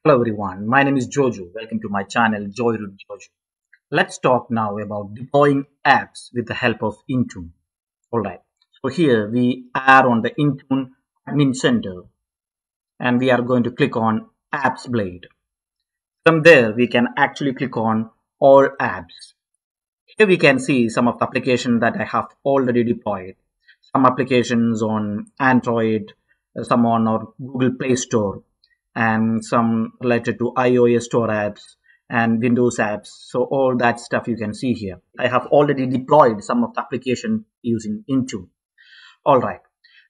Hello everyone, my name is Jojo. Welcome to my channel Joyroute-jojo. Let's talk now about deploying apps with the help of Intune. Alright, so here we are on the Intune admin center and we are going to click on Apps Blade. From there we can actually click on All Apps. Here we can see some of the applications that I have already deployed. Some applications on Android, some on our Google Play Store, and some related to iOS store apps and Windows apps. So all that stuff you can see here. I have already deployed some of the application using Intune. All right,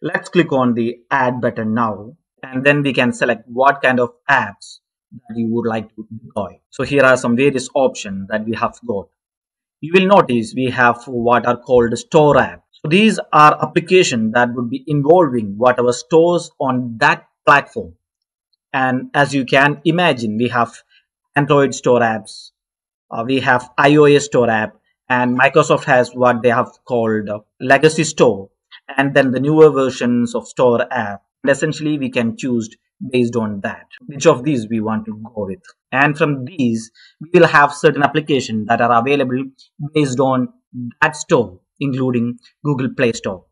let's click on the add button now, and then we can select what kind of apps that you would like to deploy. So here are some various options that we have got. You will notice we have what are called store apps. So these are applications that would be involving whatever stores on that platform. And as you can imagine, we have Android store apps, we have iOS store app, and Microsoft has what they have called legacy store, and then the newer versions of store app. And essentially, we can choose based on that which of these we want to go with. And from these, we will have certain applications that are available based on that store, including Google Play Store.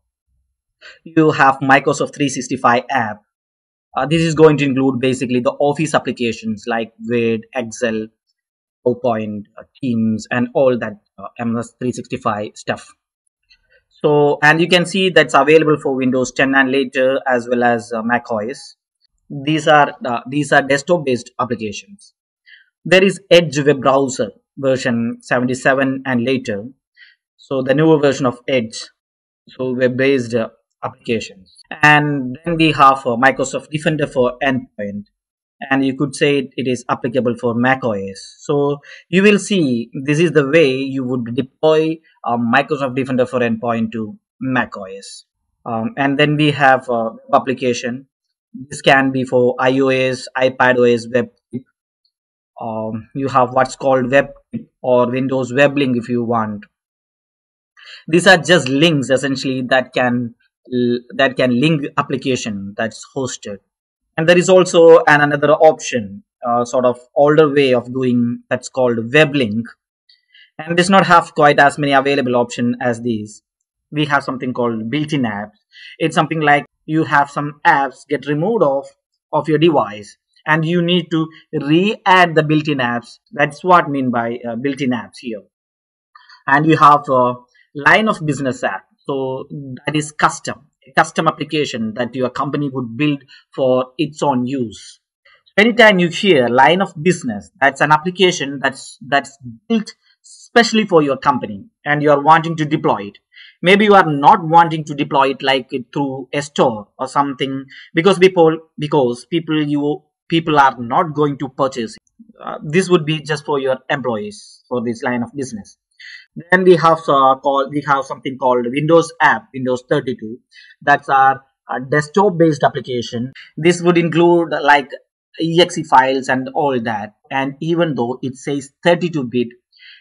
You have Microsoft 365 app. This is going to include basically the Office applications like Word, Excel, PowerPoint, Teams, and all that MS 365 stuff. So, and you can see that's available for Windows 10 and later, as well as Mac OS. These are desktop-based applications. There is Edge web browser version 77 and later. So the newer version of Edge, so web-based applications. And then we have Microsoft Defender for endpoint, and you could say it is applicable for Mac OS. So you will see this is the way you would deploy Microsoft Defender for endpoint to Mac OS. And then we have web application. This can be for iOS, iPadOS, WebKit. You have what's called WebKit or Windows Web Link if you want. These are just links essentially that can link application that's hosted. And there is also another option, sort of older way of doing, that's called web link, and does not have quite as many available options as these. We have something called built-in apps. It's something like you have some apps get removed of your device and you need to re-add the built-in apps. That's what I mean by built-in apps here. And you have a line of business app. So that is a custom application that your company would build for its own use. So anytime you hear line of business, that's an application that's built specially for your company and you are wanting to deploy it. Maybe you are not wanting to deploy it like it through a store or something because people are not going to purchase it. This would be just for your employees for this line of business. Then we have something called Windows app, Windows 32. That's our desktop based application. This would include like exe files and all that. And even though it says 32-bit,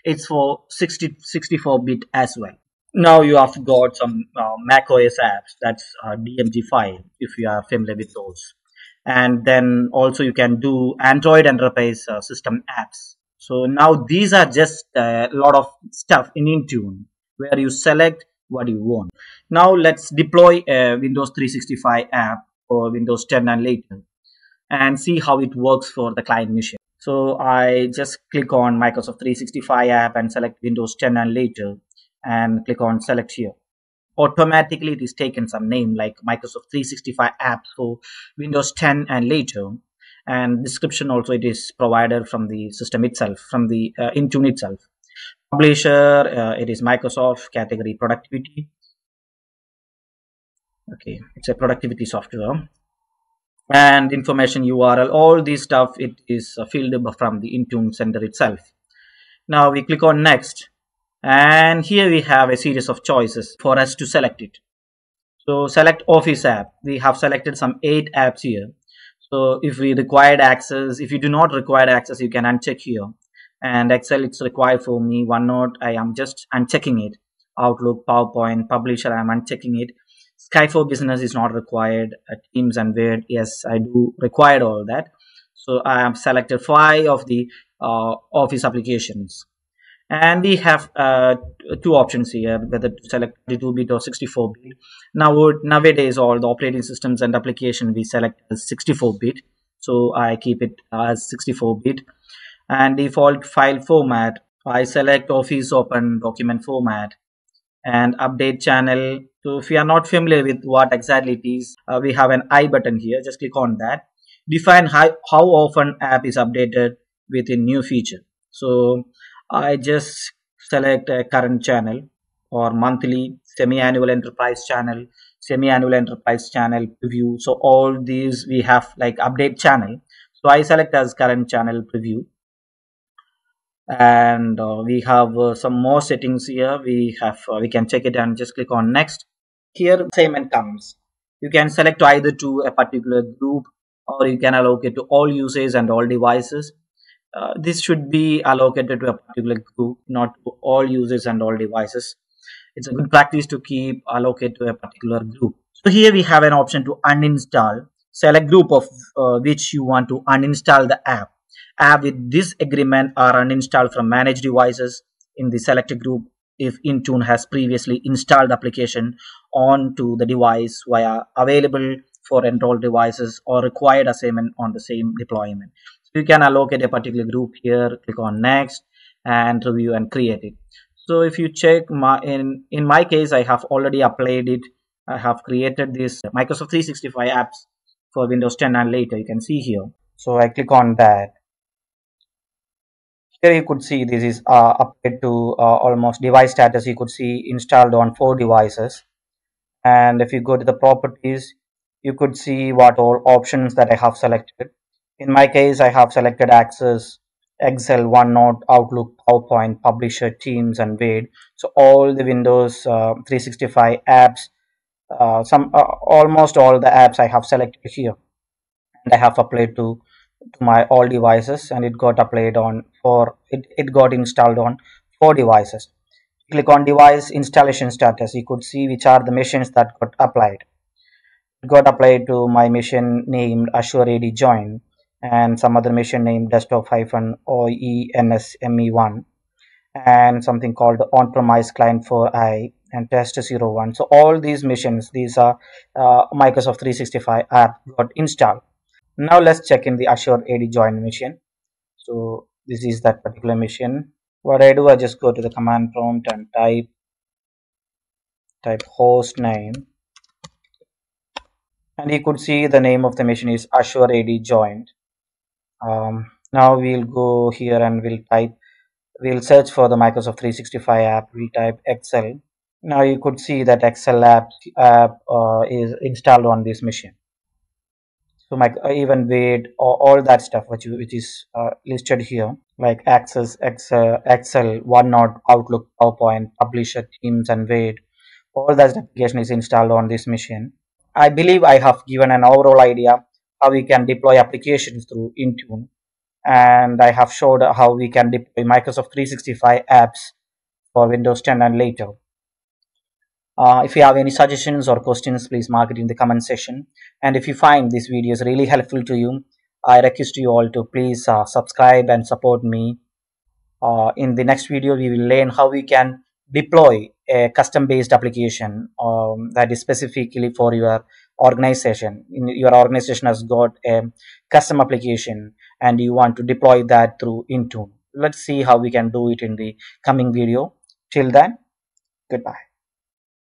it's for 64-bit as well. Now you have got some Mac OS apps. That's DMG file if you are familiar with those. And then also you can do Android enterprise system apps. So now these are just a lot of stuff in Intune where you select what you want. Now let's deploy a Windows 365 app or Windows 10 and later and see how it works for the client machine. So I just click on Microsoft 365 app and select Windows 10 and later and click on select here. Automatically it is taken some name like Microsoft 365 app for Windows 10 and later. And description also it is provided from the system itself, from the Intune itself. Publisher, it is Microsoft, category productivity. Okay, it's a productivity software. And information URL, all this stuff it is filled from the Intune center itself. Now we click on next, and here we have a series of choices for us to select it. So select Office app. We have selected some 8 apps here. So if we required access, if you do not require access, you can uncheck here. And Excel, it's required for me. OneNote, I am just unchecking it. Outlook, PowerPoint, Publisher, I am unchecking it. Sky for Business is not required. Teams and Word, yes, I do require all that. So I have selected 5 of the Office applications. And we have two options here, whether to select 32-bit or 64-bit. Nowadays, all the operating systems and application we select as 64-bit. So I keep it as 64-bit. And default file format, I select Office Open Document format. And update channel. So if you are not familiar with what exactly it is, we have an I button here. Just click on that. Define how often app is updated with a new feature. So I just select a current channel or monthly, semi-annual enterprise channel preview. So all these we have like update channel. So I select as current channel preview. And we have some more settings here. We can check it and just click on next. Here assignment comes. You can select either to a particular group, or you can allocate to all users and all devices. This should be allocated to a particular group, not to all users and all devices. It's a good practice to keep allocate to a particular group. So here we have an option to uninstall. Select group of which you want to uninstall the app. App with this agreement are uninstalled from managed devices in the selected group if Intune has previously installed the application onto the device via available for enrolled devices or required assignment on the same deployment. So you can allocate a particular group here, click on next and review and create it. So if you check in my case, I have already applied it. I have created this Microsoft 365 apps for Windows 10 and later. You can see here. So I click on that. Here you could see this is updated to almost device status. You could see installed on 4 devices. And if you go to the properties, you could see what all options that I have selected. In my case, I have selected Access, Excel, OneNote, Outlook, PowerPoint, Publisher, Teams, and Wade. So all the Windows 365 apps, almost all the apps I have selected here, and I have applied to my all devices, and it got applied on it got installed on 4 devices. Click on device installation status. You could see which are the machines that got applied. It got applied to my machine named Azure AD Join and some other machine named desktop-oensme1 and something called on-premise client 4i and test01. So all these machines, these are Microsoft 365 app got installed. Now let's check in the Azure AD Join machine. So this is that particular machine. What I do, I just go to the command prompt and type host name, and you could see the name of the machine is Azure AD Joint. Now we'll go here and we'll search for the Microsoft 365 app. We'll type Excel. Now you could see that Excel app is installed on this machine. So my even Wade or all that stuff which is listed here, like Access, Excel, OneNote, Outlook, PowerPoint, Publisher, Teams, and Wade, all that application is installed on this machine. I believe I have given an overall idea how we can deploy applications through Intune, and I have showed how we can deploy Microsoft 365 apps for Windows 10 and later. If you have any suggestions or questions, please mark it in the comment section. And if you find this video is really helpful to you, I request you all to please subscribe and support me. In the next video, we will learn how we can deploy a custom-based application that is specifically for your organization. Your organization has got a custom application and you want to deploy that through Intune. Let's see how we can do it in the coming video. Till then, goodbye.